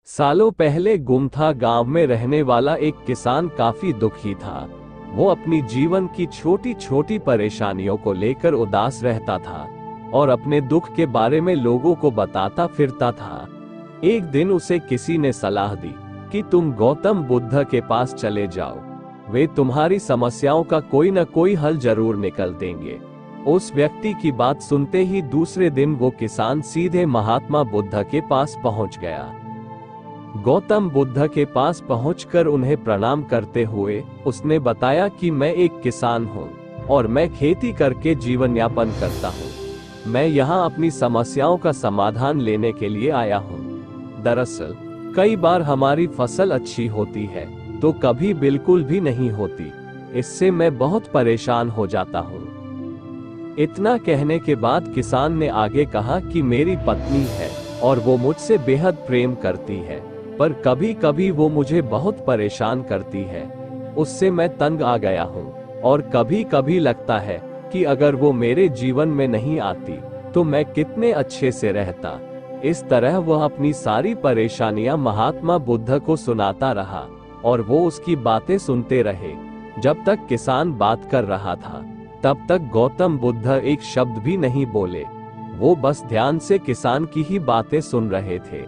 सालों पहले गुमथा गांव में रहने वाला एक किसान काफी दुखी था। वो अपनी जीवन की छोटी छोटी परेशानियों को लेकर उदास रहता था और अपने दुख के बारे में लोगों को बताता फिरता था। एक दिन उसे किसी ने सलाह दी कि तुम गौतम बुद्ध के पास चले जाओ, वे तुम्हारी समस्याओं का कोई न कोई हल जरूर निकाल देंगे। उस व्यक्ति की बात सुनते ही दूसरे दिन वो किसान सीधे महात्मा बुद्ध के पास पहुंच गया। गौतम बुद्ध के पास पहुंचकर उन्हें प्रणाम करते हुए उसने बताया कि मैं एक किसान हूं और मैं खेती करके जीवन यापन करता हूं। मैं यहां अपनी समस्याओं का समाधान लेने के लिए आया हूं। दरअसल कई बार हमारी फसल अच्छी होती है तो कभी बिल्कुल भी नहीं होती। इससे मैं बहुत परेशान हो जाता हूं। इतना कहने के बाद किसान ने आगे कहा कि मेरी पत्नी है और वो मुझसे बेहद प्रेम करती है, पर कभी कभी वो मुझे बहुत परेशान करती है। उससे मैं तंग आ गया हूँ और कभी कभी लगता है कि अगर वो मेरे जीवन में नहीं आती तो मैं कितने अच्छे से रहता। इस तरह वह अपनी सारी परेशानियां महात्मा बुद्ध को सुनाता रहा और वो उसकी बातें सुनते रहे। जब तक किसान बात कर रहा था तब तक गौतम बुद्ध एक शब्द भी नहीं बोले। वो बस ध्यान से किसान की ही बातें सुन रहे थे।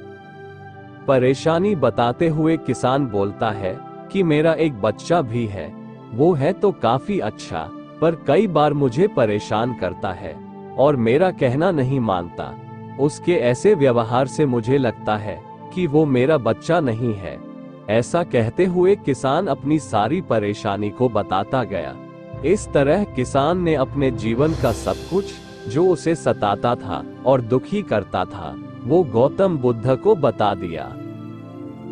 परेशानी बताते हुए किसान बोलता है कि मेरा एक बच्चा भी है, वो है तो काफी अच्छा, पर कई बार मुझे परेशान करता है और मेरा कहना नहीं मानता। उसके ऐसे व्यवहार से मुझे लगता है कि वो मेरा बच्चा नहीं है। ऐसा कहते हुए किसान अपनी सारी परेशानी को बताता गया। इस तरह किसान ने अपने जीवन का सब कुछ जो उसे सताता था और दुखी करता था वो गौतम बुद्ध को बता दिया।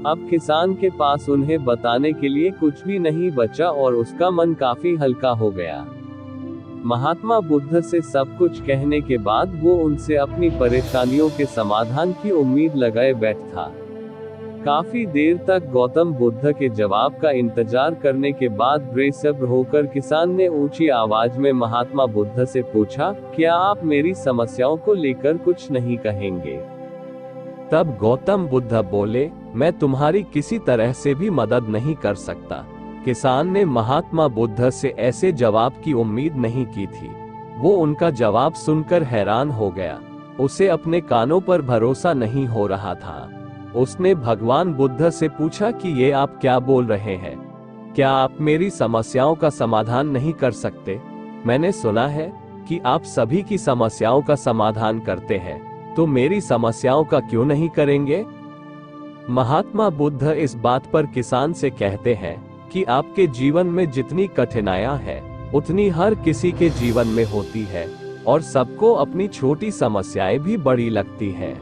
अब किसान के पास उन्हें बताने के लिए कुछ भी नहीं बचा और उसका मन काफी हल्का हो गया। महात्मा बुद्ध से सब कुछ कहने के बाद वो उनसे अपनी परेशानियों के समाधान की उम्मीद लगाए बैठा। काफी देर तक गौतम बुद्ध के जवाब का इंतजार करने के बाद बेसब्र होकर किसान ने ऊंची आवाज में महात्मा बुद्ध से पूछा, क्या आप मेरी समस्याओं को लेकर कुछ नहीं कहेंगे? तब गौतम बुद्ध बोले, मैं तुम्हारी किसी तरह से भी मदद नहीं कर सकता। किसान ने महात्मा बुद्ध से ऐसे जवाब की उम्मीद नहीं की थी। वो उनका जवाब सुनकर हैरान हो गया। उसे अपने कानों पर भरोसा नहीं हो रहा था। उसने भगवान बुद्ध से पूछा कि ये आप क्या बोल रहे हैं? क्या आप मेरी समस्याओं का समाधान नहीं कर सकते? मैंने सुना है कि आप सभी की समस्याओं का समाधान करते हैं, तो मेरी समस्याओं का क्यों नहीं करेंगे? महात्मा बुद्ध इस बात पर किसान से कहते हैं कि आपके जीवन में जितनी कठिनाइयां हैं, उतनी हर किसी के जीवन में होती है और सबको अपनी छोटी समस्याएं भी बड़ी लगती हैं।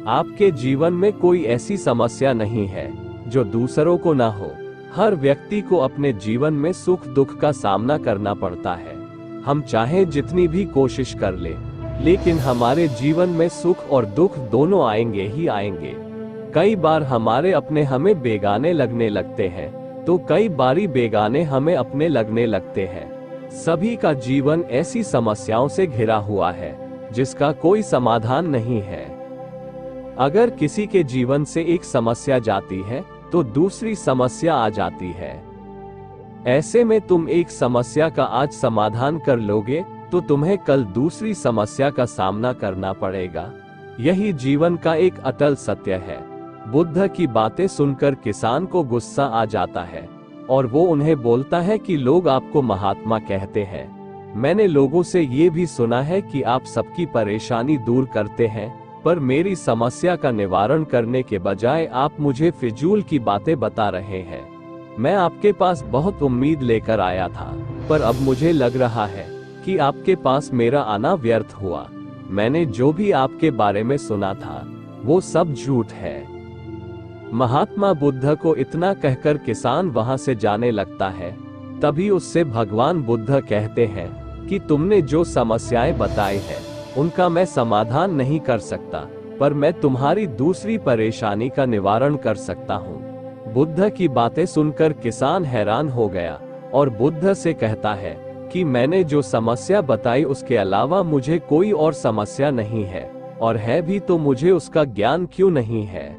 आपके जीवन में कोई ऐसी समस्या नहीं है जो दूसरों को ना हो। हर व्यक्ति को अपने जीवन में सुख दुख का सामना करना पड़ता है। हम चाहे जितनी भी कोशिश कर ले, लेकिन हमारे जीवन में सुख और दुख दोनों आएंगे ही आएंगे। कई बार हमारे अपने हमें बेगाने लगने लगते हैं, तो कई बारी बेगाने हमें अपने लगने लगते हैं। सभी का जीवन ऐसी समस्याओं से घिरा हुआ है जिसका कोई समाधान नहीं है। अगर किसी के जीवन से एक समस्या जाती है तो दूसरी समस्या आ जाती है। ऐसे में तुम एक समस्या का आज समाधान कर लोगे तो तुम्हें कल दूसरी समस्या का सामना करना पड़ेगा। यही जीवन का एक अटल सत्य है। बुद्ध की बातें सुनकर किसान को गुस्सा आ जाता है और वो उन्हें बोलता है कि लोग आपको महात्मा कहते हैं। मैंने लोगों से ये भी सुना है कि आप सबकी परेशानी दूर करते हैं, पर मेरी समस्या का निवारण करने के बजाय आप मुझे फिजूल की बातें बता रहे हैं। मैं आपके पास बहुत उम्मीद लेकर आया था, पर अब मुझे लग रहा है कि आपके पास मेरा आना व्यर्थ हुआ। मैंने जो भी आपके बारे में सुना था वो सब झूठ है। महात्मा बुद्ध को इतना कहकर किसान वहां से जाने लगता है। तभी उससे भगवान बुद्ध कहते हैं कि तुमने जो समस्याएं बताई हैं उनका मैं समाधान नहीं कर सकता, पर मैं तुम्हारी दूसरी परेशानी का निवारण कर सकता हूँ। बुद्ध की बातें सुनकर किसान हैरान हो गया और बुद्ध से कहता है कि मैंने जो समस्या बताई उसके अलावा मुझे कोई और समस्या नहीं है, और है भी तो मुझे उसका ज्ञान क्यों नहीं है?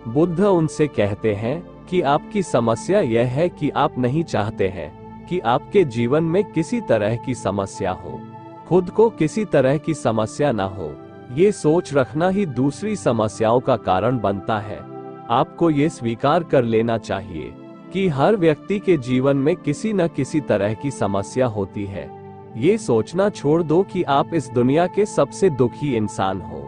बुद्ध उनसे कहते हैं कि आपकी समस्या यह है कि आप नहीं चाहते हैं कि आपके जीवन में किसी तरह की समस्या हो, खुद को किसी तरह की समस्या न हो। ये सोच रखना ही दूसरी समस्याओं का कारण बनता है। आपको ये स्वीकार कर लेना चाहिए कि हर व्यक्ति के जीवन में किसी न किसी तरह की समस्या होती है। ये सोचना छोड़ दो कि आप इस दुनिया के सबसे दुखी इंसान हो।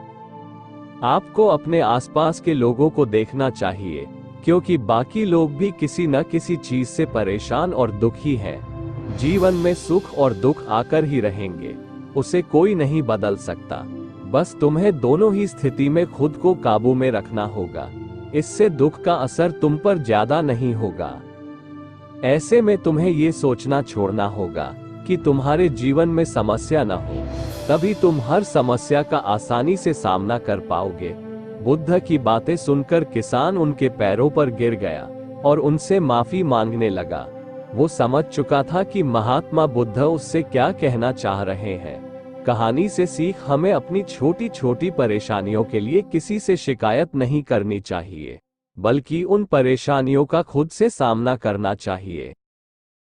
आपको अपने आसपास के लोगों को देखना चाहिए, क्योंकि बाकी लोग भी किसी न किसी चीज से परेशान और दुखी हैं। जीवन में सुख और दुख आकर ही रहेंगे, उसे कोई नहीं बदल सकता। बस तुम्हें दोनों ही स्थिति में खुद को काबू में रखना होगा। इससे दुख का असर तुम पर ज्यादा नहीं होगा। ऐसे में तुम्हें ये सोचना छोड़ना होगा कि तुम्हारे जीवन में समस्या न हो, तभी तुम हर समस्या का आसानी से सामना कर पाओगे। बुद्ध की बातें सुनकर किसान उनके पैरों पर गिर गया और उनसे माफी मांगने लगा। वो समझ चुका था कि महात्मा बुद्ध उससे क्या कहना चाह रहे हैं। कहानी से सीख हमें अपनी छोटी छोटी परेशानियों के लिए किसी से शिकायत नहीं करनी चाहिए, बल्कि उन परेशानियों का खुद से सामना करना चाहिए।